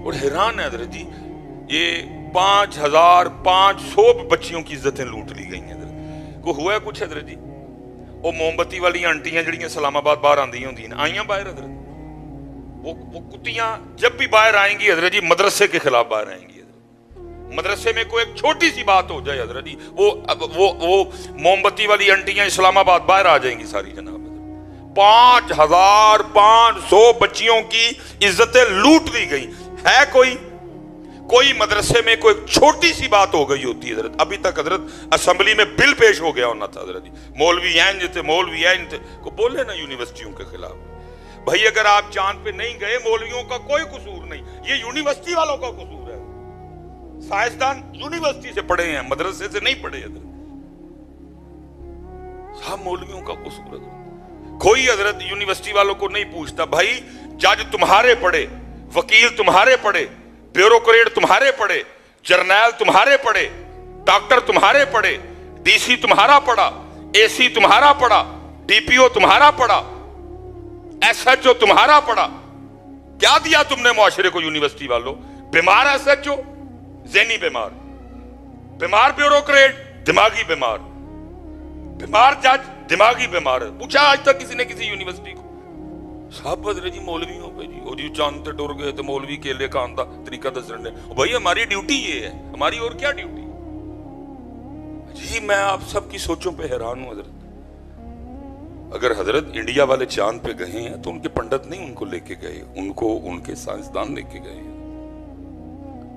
اور حیران ہے حضرت جی، یہ 5500 بچیوں کی عزتیں لوٹ لی گئی ہیں حضرت. کو ہوا ہے کچھ حضرت جی؟ وہ موم بتی والی آنٹیاں جڑیاں اسلام آباد باہر آندی ہوندی آئیاں باہر حضرت. وہ کتیاں جب بھی باہر آئیں گی حضرت جی مدرسے کے خلاف باہر آئیں گی حضرت. مدرسے میں کوئی ایک چھوٹی سی بات ہو جائے حضرت جی، وہ موم بتی والی آنٹیاں اسلام آباد باہر آ جائیں گی ساری جناب. 5500 بچیوں کی عزتیں لوٹ لی گئی. ہے کوئی مدرسے میں کوئی چھوٹی سی بات ہو گئی ہوتی حضرت، ابھی تک حضرت اسمبلی میں بل پیش ہو گیا ہونا تھا حضرت جی، مولوی اینج تھے کو بولے نا یونیورسٹیوں کے خلاف. بھائی اگر آپ چاند پہ نہیں گئے مولویوں کا کوئی قصور نہیں، یہ یونیورسٹی والوں کا قصور ہے. سائنسدان یونیورسٹی سے پڑھے ہیں، مدرسے سے نہیں پڑھے حضرت. سب مولویوں کا قصور ہے. کوئی حضرت یونیورسٹی والوں کو نہیں پوچھتا بھائی جج تمہارے پڑھے، وکیل تمہارے پڑھے، بیوروکریٹ تمہارے پڑھے، جرنیل تمہارے پڑھے، ڈاکٹر تمہارے پڑھے، ڈی سی تمہارا پڑھا، اے سی تمہارا پڑھا، ڈی پی او تمہارا پڑھا، ایس ایچ او تمہارا پڑھا. کیا دیا تم نے معاشرے کو یونیورسٹی والوں؟ بیمار ایس ایچ او ذہنی بیمار بیوروکریٹ دماغی بیمار جج دماغی بیمار ہے. پوچھا آج تک کسی نے کسی یونیورسٹی کو؟ صاحب حضرت جی مولویوں پہ جی، اور جی چاند تے ٹر گئے تو مولوی کیلے کھان دا طریقہ دسن دے. بھائی ہماری ڈیوٹی یہ ہے، ہماری اور کیا ڈیوٹی جی. میں آپ سب کی سوچوں پہ حیران ہوں حضرت. اگر حضرت انڈیا والے چاند پہ گئے ہیں تو ان کے پنڈت نہیں ان کو لے کے گئے، ان کو ان کے سائنسدان لے کے گئے ہیں.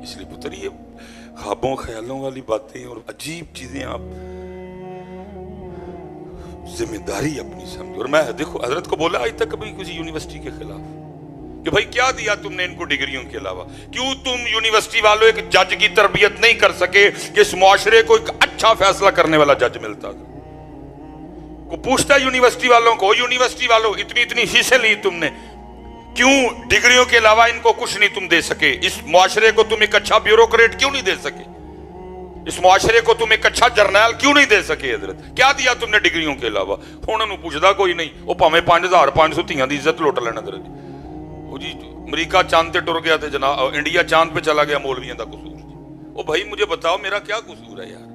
اس لیے پتر یہ خوابوں خیالوں والی باتیں اور عجیب چیزیں آپ ذمہ داری اپنی سمجھو. اور میں دیکھو حضرت کو بولا آج تک کبھی کسی یونیورسٹی کے خلاف کہ بھائی کیا دیا تم نے ان کو ڈگریوں کے علاوہ؟ کیوں تم یونیورسٹی والوں ایک جج کی تربیت نہیں کر سکے کہ اس معاشرے کو ایک اچھا فیصلہ کرنے والا جج ملتا تھا؟ کو پوچھتا یونیورسٹی والوں کو، یونیورسٹی والوں اتنی فیسیں لی تم نے، کیوں ڈگریوں کے علاوہ ان کو کچھ نہیں تم دے سکے؟ اس معاشرے کو تم ایک اچھا بیوروکریٹ کیوں نہیں دے سکے؟ اس معاشرے کو تم ایک اچھا جرنیل کیوں نہیں دے سکے حضرت؟ کیا دیا تم نے ڈگریوں کے علاوہ؟ انہوں پوچھتا کوئی نہیں، وہ پاویں 5500 تھیاں دی عزت لوٹ لینا حضرت جی. وہ جی امریکہ چاند تے ٹر گیا تھے جناب، انڈیا چاند پہ چلا گیا، مولویوں کا قصور جی. وہ بھائی مجھے بتاؤ میرا کیا قصور ہے یار؟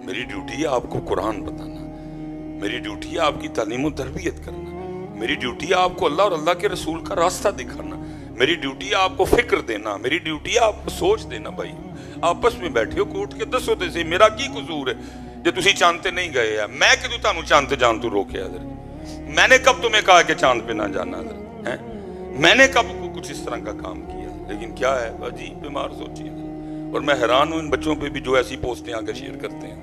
میری ڈیوٹی ہے آپ کو قرآن بتانا، میری ڈیوٹی ہے آپ کی تعلیم و تربیت کرنا، میری ڈیوٹی ہے آپ کو اللہ اور اللہ کے رسول کا راستہ دکھانا، میری ڈیوٹی ہے آپ کو فکر دینا، میری ڈیوٹی ہے آپ کو سوچ دینا. بھائی آپس میں بیٹھے ہو کوٹ کے دسو تے سی میرا کی قصور ہے جو تسی چاند تے نہیں گئے ہیں؟ میں کدوں تانوں چاند تے جان تو روکیا حضرت؟ میں نے کب تمہیں کہا کہ چاند پہ نہ جانا حضرت؟ ہیں میں نے کب کچھ اس طرح کا کام کیا؟ لیکن کیا ہے عجیب بیمار سوچی ہے. اور میں حیران ہوں ان بچوں پہ بھی جو ایسی پوسٹیں آ کے شیئر کرتے ہیں.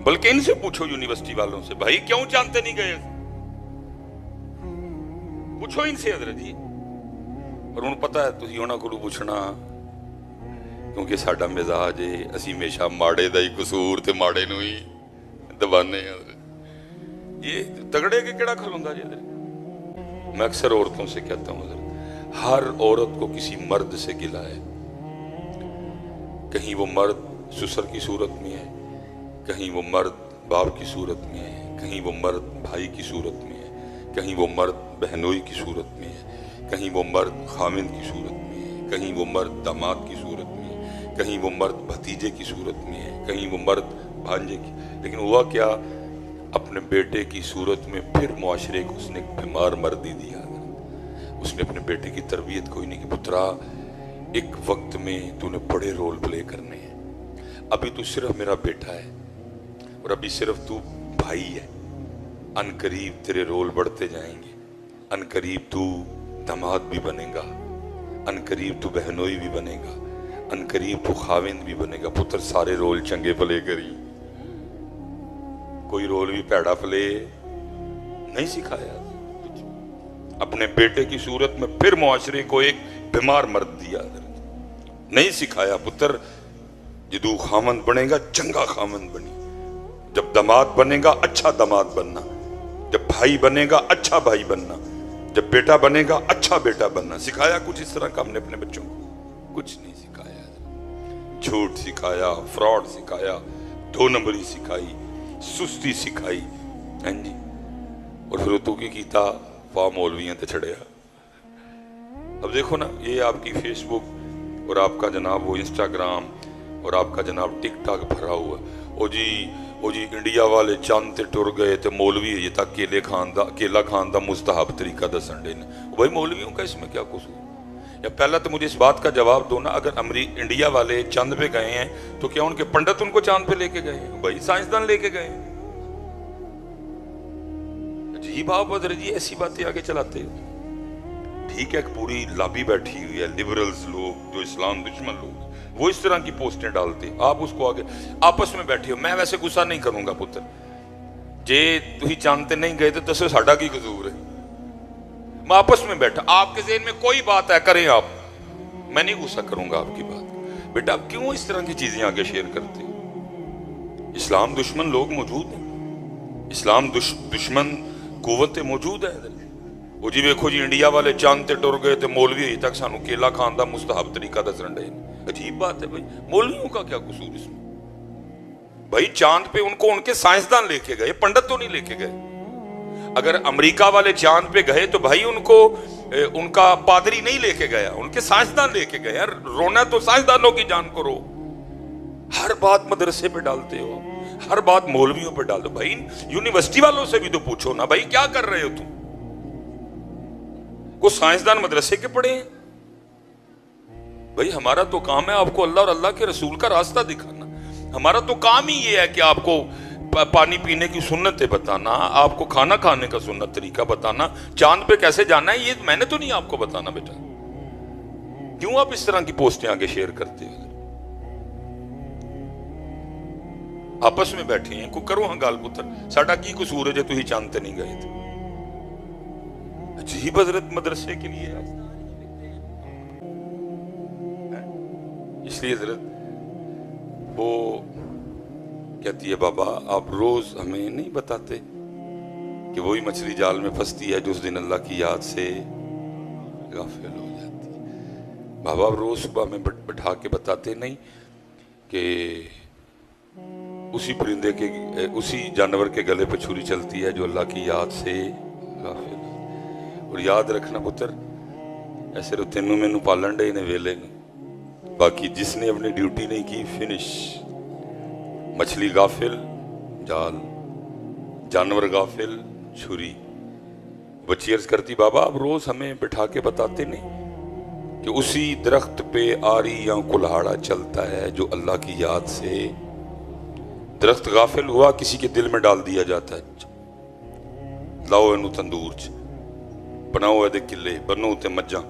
بلکہ ان سے پوچھو یونیورسٹی والوں سے بھائی کیوں چاند تے نہیں گئے؟ پوچھو ان سے حضرت جی. اور انہوں پتہ ہے تسی انہاں کولوں پوچھنا کیونکہ ساڈا مزاج ہے اسی ہمیشہ ماڑے دا ہی قصور تے ماڑے نو ہی دبانے ہیں. یہ تگڑے کے کیڑا کھلوندا جی حضرت؟ میں اکثر عورتوں سے کہتا ہوں حضرت ہر عورت کو کسی مرد سے گلہ ہے. کہیں وہ مرد سسر کی صورت میں ہے، کہیں وہ مرد باپ کی صورت میں ہے، کہیں وہ مرد بھائی کی صورت میں ہے، کہیں وہ مرد بہنوئی کی صورت میں ہے، کہیں وہ مرد خامند کی صورت میں ہے، کہیں وہ مرد داماد کی صورت میں ہے، کہیں وہ مرد بھتیجے کی صورت میں ہے، کہیں وہ مرد بھانجے کی. لیکن ہوا کیا؟ اپنے بیٹے کی صورت میں پھر معاشرے کو اس نے ایک بیمار مردی دیا. اس نے اپنے بیٹے کی تربیت کوئی نہیں کہ پترا ایک وقت میں تو نے بڑے رول پلے کرنے ہیں، ابھی تو صرف میرا بیٹا ہے اور ابھی صرف تو بھائی ہے، ان قریب تیرے رول بڑھتے جائیں گے، ان قریب تو داماد بھی بنے گا، ان قریب تو بہنوئی بھی بنے گا، ان قریب تو خاوند بھی بنے گا. پتر سارے رول چنگے پلے کری، کوئی رول بھی پیڑا پلے نہیں سکھایا. اپنے بیٹے کی صورت میں پھر معاشرے کو ایک بیمار مرد دیا، نہیں سکھایا پتر جدو خامند بنے گا چنگا خامند بنی، جب داماد بنے گا اچھا داماد بننا، جب بھائی بنے گا اچھا بھائی بننا، جب بیٹا بنے گا اچھا بیٹا بننا. سکھایا کچھ اس طرح کا ہم نے اپنے بچوں کو؟ کچھ نہیں سکھایا. جھوٹ سکھایا، فراڈ سکھایا، دو نمبری سکھائی، سستی سکھائی. ہاں جی. اور پھر تو کی کیتا پا مولویاں تے چھڑیا. اب دیکھو نا یہ آپ کی فیس بک اور آپ کا جناب وہ انسٹاگرام اور آپ کا جناب ٹک ٹاک بھرا ہوا، او جی انڈیا والے چاند تے ٹر گئے تے مولوی یہ تک کیلا کھان دا مستحب طریقہ دسن دے نے۔ بھائی مولویوں کا اس میں کیا قصور؟ یا پہلا تو مجھے اس بات کا جواب دو نا، اگر انڈیا والے چاند پہ گئے ہیں تو کیا ان کے پنڈت ان کو چاند پہ لے کے گئے ہیں؟ بھائی سائنسدان لے کے گئے ہیں۔ عجیب آپ بدر جی ایسی باتیں آگے چلاتے ہو۔ ٹھیک ہے ایک پوری لابی بیٹھی ہوئی ہے، لبرلز لوگ جو اسلام دشمن لوگ، وہ اس طرح کی پوسٹیں ڈالتے، آپ اس کو آگے آپس میں بیٹھے ہو۔ میں ویسے غصہ نہیں کروں گا پتر، جے تھی چاندتے نہیں گئے تو دسو ساڈا کی قصور ہے؟ میں آپس میں بیٹھا، آپ کے ذہن میں کوئی بات ہے کریں آپ، میں نہیں غصہ کروں گا آپ کی بات۔ بیٹا آپ کیوں اس طرح کی چیزیں آگے شیئر کرتے ہو؟ اسلام دشمن لوگ موجود ہیں، اسلام دشمن قوتیں موجود ہیں۔ وہ جی دیکھو جی انڈیا والے چاند تے ٹر گئے تے مولوی ابھی تک سانو کیلا کھان دا مستحب طریقہ دسن ڈے۔ عجیب بات ہے بھائی، مولویوں کا کیا قصور اس میں؟ بھائی چاند پہ ان کو ان کے سائنسدان لے کے گئے، پنڈت تو نہیں لے کے گئے۔ اگر امریکہ والے چاند پہ گئے تو بھائی ان کو ان کا پادری نہیں لے کے گیا، ان کے سائنسدان لے کے گئے۔ یار رونا تو سائنسدانوں کی جان کو رو۔ ہر بات مدرسے پہ ڈالتے ہو، ہر بات مولویوں پہ ڈال دو۔ بھائی یونیورسٹی والوں سے بھی تو پوچھو نا، بھائی کیا کر رہے ہو تم؟ وہ سائنسدان مدرسے کے پڑھے ہیں؟ بھائی ہمارا تو کام ہے آپ کو اللہ اور اللہ کے رسول کا راستہ دکھانا۔ ہمارا تو کام ہی یہ ہے کہ آپ کو پانی پینے کی سنتیں بتانا، آپ کو کھانا کھانے کا سنت طریقہ بتانا، چاند پہ کیسے جانا ہے یہ میں نے تو نہیں آپ کو بتانا۔ بیٹا کیوں آپ اس طرح کی پوسٹیں آگے شیئر کرتے ہو؟ آپس میں بیٹھے ہیں، کوئی کرو ہاں گال پتر، ساڈا کی قصور ہے جو تھی چاند تے نہیں گئے تھے؟ عجیب حضرت مدرسے کے لیے اس لیے حضرت وہ کہتی ہے بابا آپ روز ہمیں نہیں بتاتے کہ وہی مچھلی جال میں پھنستی ہے جو اس دن اللہ کی یاد سے غافل ہو جاتی ہے۔ بابا آپ روز صبح میں بٹھا کے بتاتے نہیں کہ اسی پرندے کے اسی جانور کے گلے پہ چھری چلتی ہے جو اللہ کی یاد سے غافل ہو۔ اور یاد رکھنا پتر ایسے رو تینوں میں پالن ڈے نے ویلے نے، باقی جس نے اپنی ڈیوٹی نہیں کی فنش۔ مچھلی غافل جال، جانور غافل چھری۔ بچی عرض کرتی بابا آپ روز ہمیں بٹھا کے بتاتے نہیں کہ اسی درخت پہ آری یا کلہاڑا چلتا ہے جو اللہ کی یاد سے۔ درخت غافل ہوا کسی کے دل میں ڈال دیا جاتا ہے، لاؤ انو تندور چ بناؤ دے کلے بنو تے مجھاں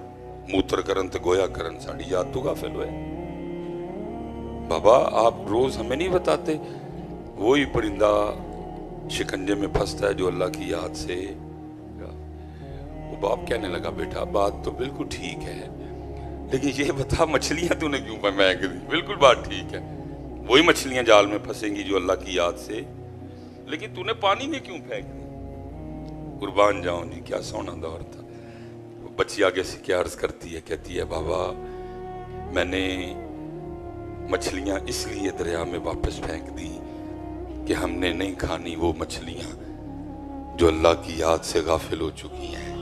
موتر کرن تے گویا کرن، ساڑی یاد تو غافل ہوئے۔ بابا آپ روز ہمیں نہیں بتاتے وہی پرندہ شکنجے میں پھنستا ہے جو اللہ کی یاد سے۔ وہ باپ کہنے لگا بیٹا بات تو بالکل ٹھیک ہے لیکن یہ بتا مچھلیاں تو نے کیوں پھینک دی؟ بالکل بات ٹھیک ہے، وہی مچھلیاں جال میں پھنسیں گی جو اللہ کی یاد سے، لیکن تو نے پانی میں کیوں پھینک دی؟ قربان جاؤں جی کیا سونا دور تھا۔ بچی آگے سے کیا عرض کرتی ہے، کہتی ہے بابا میں نے مچھلیاں اس لیے دریا میں واپس پھینک دی کہ ہم نے نہیں کھانی وہ مچھلیاں جو اللہ کی یاد سے غافل ہو چکی ہیں۔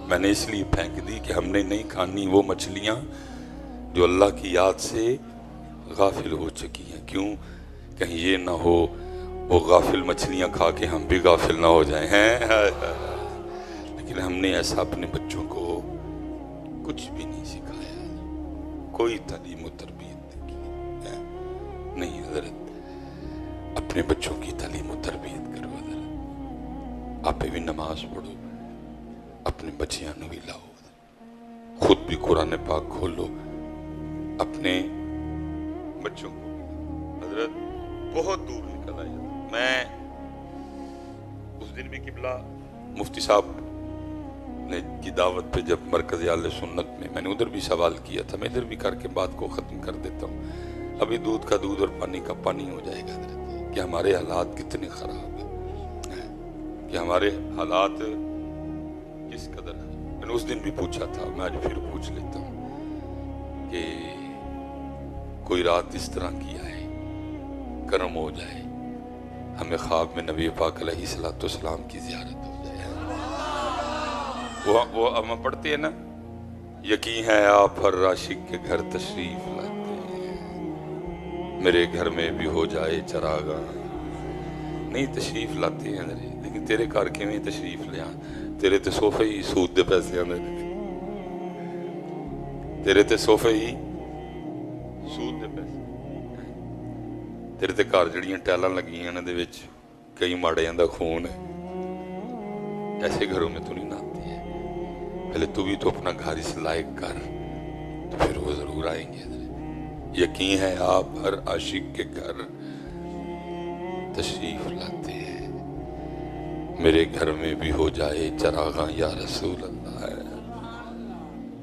میں نے اس لیے پھینک دی کہ ہم نے نہیں کھانی وہ مچھلیاں جو اللہ کی یاد سے غافل ہو چکی ہیں۔ کیوں؟ کہیں یہ نہ ہو وہ غافل مچھلیاں کھا کے ہم بھی غافل نہ ہو جائیں ہیں۔ لیکن ہم نے ایسا اپنے بچوں کو کچھ بھی نہیں سکھایا، کوئی تعلیم و تربیت نہیں کی۔ نہیں حضرت اپنے بچوں کی تعلیم و تربیت کرو حضرت، آپ بھی نماز پڑھو، اپنے بچیاں نو بھی لاؤ، خود بھی قرآن پاک کھولو، اپنے بچوں کو حضرت بہت دور نکل آئی۔ میں اس دن بھی قبلہ مفتی صاحب نے کی دعوت پہ جب مرکز اہل سنت میں نے ادھر بھی سوال کیا تھا، میں ادھر بھی کر کے بات کو ختم کر دیتا ہوں۔ ابھی دودھ کا دودھ اور پانی کا پانی ہو جائے گا حضرت، کہ ہمارے حالات کتنے خراب ہیں، کہ ہمارے حالات کس قدر ہیں۔ میں نے اس دن بھی پوچھا تھا، میں آج پھر پوچھ لیتا ہوں کہ کوئی رات اس طرح کی آئے کرم ہو جائے ہمیں خواب میں نبی پاک علیہ الصلوۃ والسلام کی زیارت ہو جائے، وہ ہم پڑھتے ہیں نا، یقین ہے آپ ہر عاشق کے گھر تشریف لاتے ہیں، میرے گھر میں بھی ہو جائے چراغاں، نہیں تشریف لاتے ہیں لیکن تیرے گھر کے میں تشریف لیا، تیرے تے صوفے ہی سود دے پیسے آنے، تیرے تے صوفے ہی سود دے پیسے، تیرے تے گھر جڑیاں ٹیلاں لگیاں نے دے وچ کئی ماڑیاں دا خون ہے، ایسے گھروں میں تو نہیں ناتی ہے، پہلے تو بھی تو اپنا گھر اس لائق کر، تو پھر وہ ضرور آئیں گے۔ یقین ہے آپ ہر عاشق کے گھر تشریف لاتے ہیں، میرے گھر میں بھی ہو جائے چراغاں یا رسول اللہ ہے،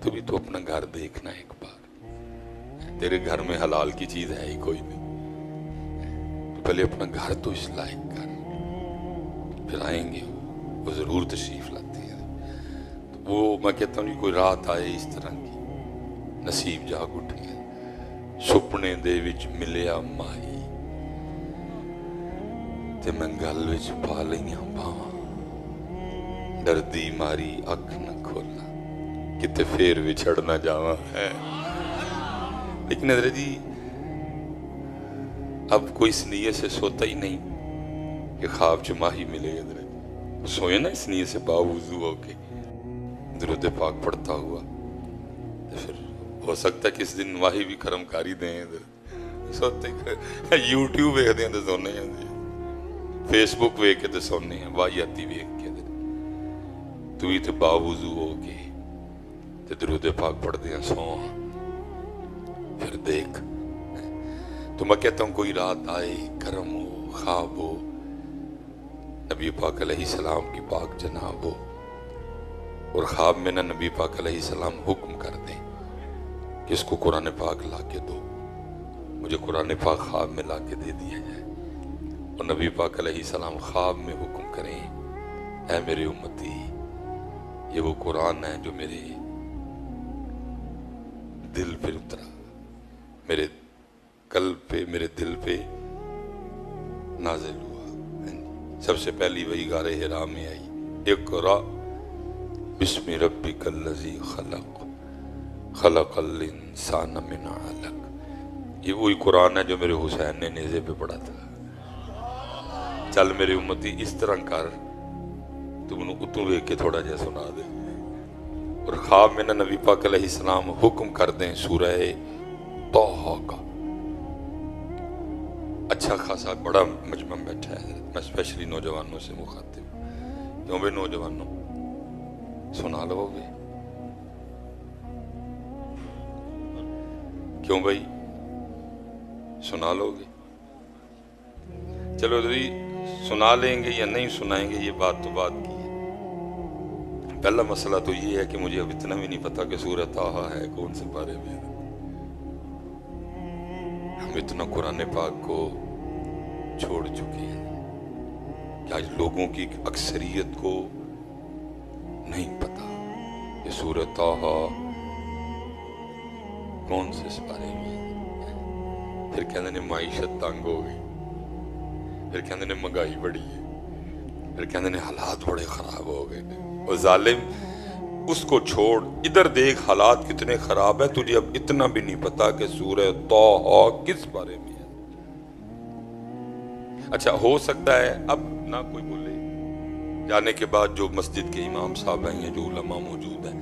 تو بھی تو اپنا گھر دیکھنا ایک بار، تیرے گھر میں حلال کی چیز ہے ہی کوئی نہیں، تو پہلے اپنا گھر تو اس لائق کر، پھر آئیں گے وہ ضرور تشریف لاتے ہیں۔ تو وہ میں کہتا ہوں کوئی رات آئے اس طرح کی، نصیب جاگ اٹھے، سپنے دے وچ ملیا ماہی تے میں گل وچ پا لئیاں باواں، ڈردی ماری اکھ نہ کھولا کتے پھر وچھڑ نہ جاواں ہے۔ لیکن حضرت جی اب کوئی اس نیت سے سوتا ہی نہیں کہ خواب چ ماہی ملے، حضرت سوئے نا اس نیت سے باوضو ہو کے درود پاک پڑھتا ہوا، تو پھر ہو سکتا ہے کہ اس دن ماہی بھی کرم کاری دیں، سوتے یوٹیوب ویکھدے ہیں تے سونے ہیں، فیس بک ویکھ کے تے سونے ہیں، واہیاتی ویکھ کے تو ہی تے باوضو ہو کے تے درود پاک پڑھ دیا سو، پھر دیکھ۔ تو میں کہتا ہوں کوئی رات آئے، کرم ہو، خواب ہو، نبی پاک علیہ السلام کی پاک جناب ہو، اور خواب میں نہ نبی پاک علیہ السلام حکم کر دیں کہ اس کو قرآن پاک لا کے دو، مجھے قرآن پاک خواب میں لا کے دے دیا جائے، اور نبی پاک علیہ السلام خواب میں حکم کریں اے میرے امتی یہ وہ قرآن ہے جو میرے دل پہ اترا، میرے قلب پہ، میرے دل پہ نازل ہوا۔ سب سے پہلی وہی غار حرا میں آئی، اقرا بسم ربک الذی خلق خلق الانسان من علق، یہ وہی قرآن ہے جو میرے حسین نے نیزے پہ پڑھا تھا۔ چل میرے امتی اس طرح کر، تم نے اتوں ویکھ کے تھوڑا جہا سنا دے، اور خواب میں نہ نبی پاک علیہ السلام حکم کر دیں سورہ طٰہٰ کا۔ اچھا خاصا بڑا مجمع بیٹھا ہے، میں اسپیشلی نوجوانوں سے مخاطب، کیوں بھائی نوجوانوں سنا لو گے؟ کیوں بھائی سنا لو گے؟ چلو جی سنا لیں گے یا نہیں سنائیں گے یہ بات تو بات کی ہے، پہلا مسئلہ تو یہ ہے کہ مجھے اب اتنا بھی نہیں پتا کہ سورہ طٰہٰ ہے کون سے پارے میں۔ ہم اتنا قرآن پاک کو چھوڑ چکے ہیں کہ آج لوگوں کی اکثریت کو نہیں پتا کہ سورہ طٰہٰ کون سے سپارے میں ہے۔ پھر کہتے ہیں معیشت تنگ ہو گئی، پھر کہتے ہیں مہنگائی بڑی ہے، پھر کہتے ہیں حالات بڑے خراب ہو گئے، اور ظالم اس کو چھوڑ ادھر دیکھ حالات کتنے خراب ہیں، تجھے اب اتنا بھی نہیں پتا کہ سورہ طٰہٰ کس بارے میں ہے۔ اچھا ہو سکتا ہے اب نہ کوئی بولے، جانے کے بعد جو مسجد کے امام صاحب ہیں، جو علماء موجود ہیں،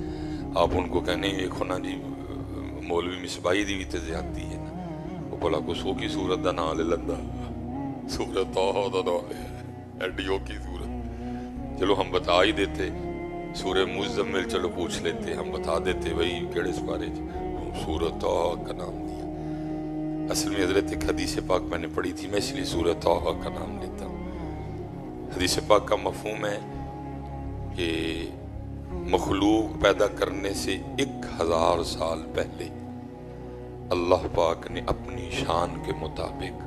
آپ ان کو کہنے ایک ہونا جی مولوی مصباحی دی بھی تے زیادتی ہے نا، وہ بولا کو سو کی سورت دا نام لے لندا، سورہ طٰہٰ دا نام لے ایڈیو کی سورت، چلو ہم بتا ہی دیتے، سورہ مزمل چلو پوچھ لیتے، ہم بتا دیتے بھائی کیڑے سپارے سورہ طٰہٰ کا نام دیا۔ اصل میں حضرت ایک حدیث پاک میں نے پڑھی تھی، میں اس لیے سورہ طٰہٰ کا نام لیتا ہوں۔ حدیث پاک کا مفہوم ہے کہ مخلوق پیدا کرنے سے 1000 سال پہلے اللہ پاک نے اپنی شان کے مطابق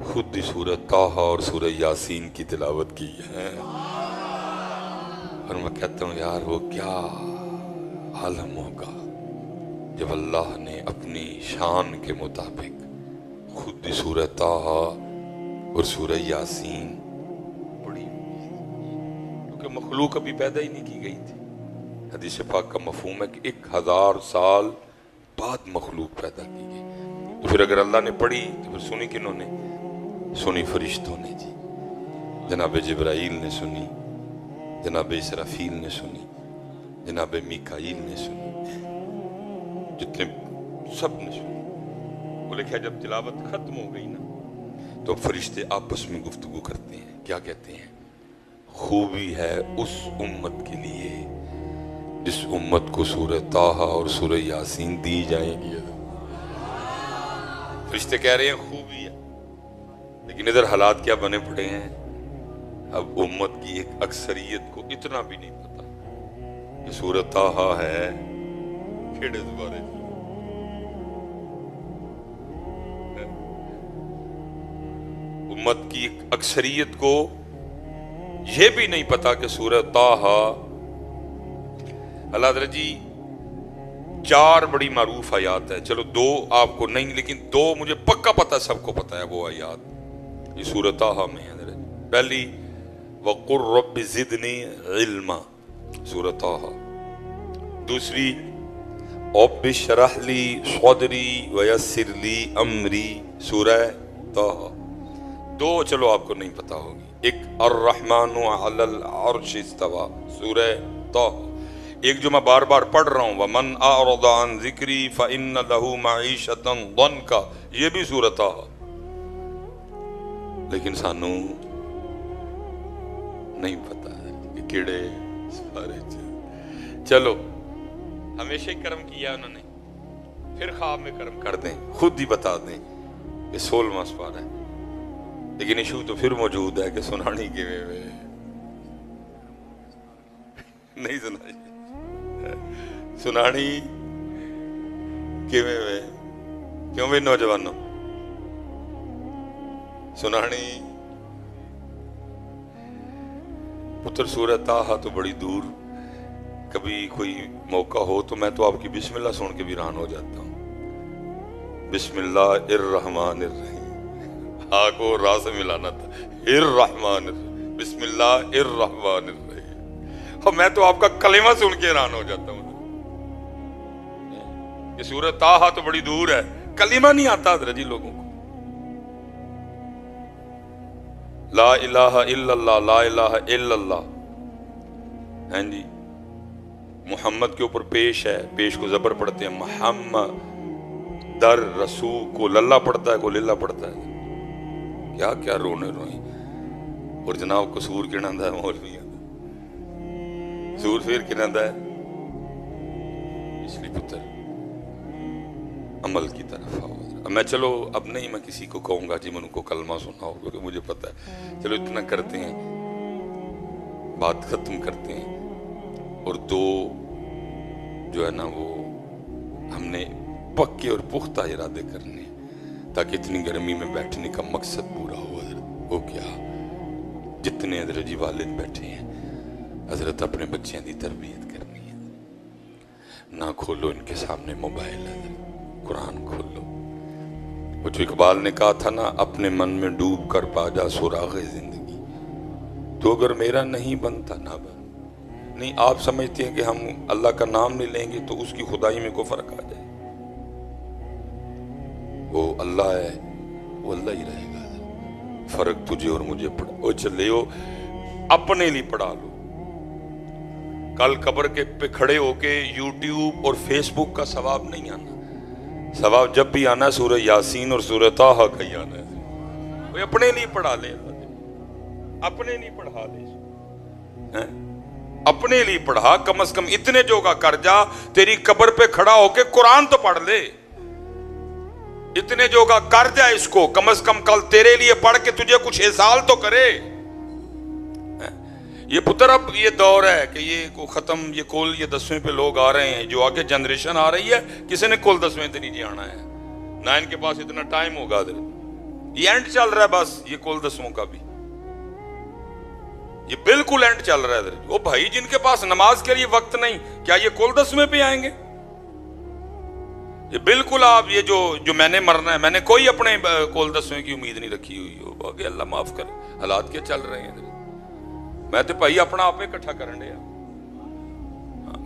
خود ہی سورہ طٰہٰ اور سورہ یاسین کی تلاوت کی ہے، اور میں کہتا ہوں یار وہ کیا عالم ہوگا جب اللہ نے اپنی شان کے مطابق خود ہی سورہ طٰہٰ اور سورہ یاسین پڑھی، کیونکہ مخلوق ابھی پیدا ہی نہیں کی گئی تھی۔ حدیث پاک کا مفہوم ہے کہ 1000 سال بعد مخلوق پیدا کی گئی. تو پھر اگر اللہ نے پڑھی تو پھر سنی کنہوں نے؟ سنی فرشتوں نے جی. جناب جبرائیل نے سنی، جناب اسرافیل نے سنی، جناب میکائیل نے سنی، جتنے سب نے سنی. وہ لکھا جب تلاوت ختم ہو گئی نا تو فرشتے آپس میں گفتگو کرتے ہیں. کیا کہتے ہیں؟ خوبی ہے اس امت کے لیے جس امت کو سورہ طٰہٰ اور سورہ یاسین دی جائیں گی. فرشتے کہہ رہے ہیں خوبی ہے، لیکن ادھر حالات کیا بنے پڑے ہیں؟ اب امت کی ایک اکثریت کو اتنا بھی نہیں پتا کہ سورہ طٰہٰ ہے کھیڑے دوبارے. امت کی ایک اکثریت کو یہ بھی نہیں پتا کہ سورہ طٰہٰ، اللہ حضرت جی 4 بڑی معروف آیات ہیں. چلو 2 آپ کو نہیں، لیکن 2 مجھے پکا پتا، سب کو پتا ہے وہ آیات یہ سورہ طٰہٰ میں ہے. پہلی وَقُلْ رَبِّ زِدْنِي عِلْمًا سورہ طٰہٰ. دوسری رَبِّ اشْرَحْ لِي صَدْرِي وَيَسِّرْ لِي أَمْرِي سورہ طٰہٰ. 2 چلو آپ کو نہیں پتا ہوگی. ایک الرحمن علی العرش استوى سورہ طٰہٰ. ایک جو میں بار بار پڑھ رہا ہوں وَمَنْ أَعْرَضَ عَنْ ذِكْرِي فَإِنَّ لَهُ مَعِيشَةً ضَنْكَ یہ بھی سورہ طٰہٰ. لیکن سانوں نہیں پتا ہے کہ کیڑے سارے. چلو ہمیشہ ہی کرم کیا انہوں نے، پھر خواب میں کرم کر دیں، خود ہی بتا دیں کہ 16واں سپارہ ہے. لیکن ایشو تو پھر موجود ہے کہ سنانی کے میں نہیں سنا سنانی کے میں کیوں بھی نوجوانوں سنانی پتر سورہ طٰہٰ تو بڑی دور. کبھی کوئی موقع ہو تو میں تو آپ کی بسم اللہ سن کے بھی ران ہو جاتا ہوں. بسم اللہ الرحمن الرحیم، ہاں کو راہ سے ملانا تھا. الرحمن الرحیم، بسم اللہ الرحمن الرحیم. اور میں تو آپ کا کلمہ سن کے ران ہو جاتا ہوں. یہ سورہ طٰہٰ تو بڑی دور ہے، کلمہ نہیں آتا حضرت جی لوگوں کو. لا الہ الا اللہ، لا الہ الا اللہ. ہیں جی محمد کے اوپر پیش ہے، پیش کو زبر پڑھتے ہیں محمد. در رسول کو للہ پڑھتا ہے، کو للہ پڑھتا ہے. کیا کیا رونے روئیں. اور جناب قصور کنندہ ہے مولوی قصور پھر کنندہ ہے. اس لیے پتر عمل کی طرف آؤ. میں چلو اب نہیں میں کسی کو کہوں گا جی من کو کلمہ سناؤ، کیونکہ مجھے پتہ ہے. چلو اتنا کرتے ہیں، بات ختم کرتے ہیں. اور 2 جو ہے نا وہ ہم نے پکے اور پختہ ارادے کرنے تاکہ اتنی گرمی میں بیٹھنے کا مقصد پورا ہو. حضرت وہ کیا، جتنے حضرت جی والد بیٹھے ہیں حضرت اپنے بچیاں دی تربیت کرنی ہے. نہ کھولو ان کے سامنے موبائل، حضرت قرآن کھولو. وہ جو اقبال نے کہا تھا نا اپنے من میں ڈوب کر پا جا سراغ زندگی، تو اگر میرا نہیں بنتا نہ بن. نہیں آپ سمجھتے ہیں کہ ہم اللہ کا نام نہیں لیں گے تو اس کی خدائی میں کوئی فرق آ جائے. وہ اللہ ہے، وہ اللہ ہی رہے گا. فرق تجھے اور مجھے پڑا. وہ چلے ہو اپنے لیے پڑھا لو. کل قبر کے پہ کھڑے ہو کے یوٹیوب اور فیس بک کا ثواب نہیں آنا. ثواب جب بھی آنا سورہ یاسین اور سورہ طٰہٰ کا ہی آنا ہے. وہ اپنے لیے پڑھا لے، اپنے لیے پڑھا لے، اپنے لیے پڑھا. کم از کم اتنے جوگا کر جا تیری قبر پہ کھڑا ہو کے قرآن تو پڑھ لے. اتنے جوگا کر جا اس کو، کم از کم کل تیرے لیے پڑھ کے تجھے کچھ احسال تو کرے. یہ پتر اب یہ دور ہے کہ یہ کو ختم، یہ کل یہ 10ویں پہ لوگ آ رہے ہیں. جو آگے جنریشن آ رہی ہے کسی نے کل 10ویں تے نہیں آنا ہے نہ ان کے پاس اتنا ٹائم ہوگا. یہ اینڈ چل رہا ہے بس. یہ کل 10ویں کا بھی یہ بالکل اینڈ چل رہا ہے. وہ بھائی جن کے پاس نماز کے لیے وقت نہیں، کیا یہ کل 10ویں پہ آئیں گے؟ یہ بالکل آپ یہ جو میں نے مرنا ہے، میں نے کوئی اپنے کل 10ویں کی امید نہیں رکھی ہوئی ہو. باقی اللہ معاف کرے، حالات کیا چل رہے ہیں. میں تو بھائی اپنا آپ اکٹھا کرن دیا.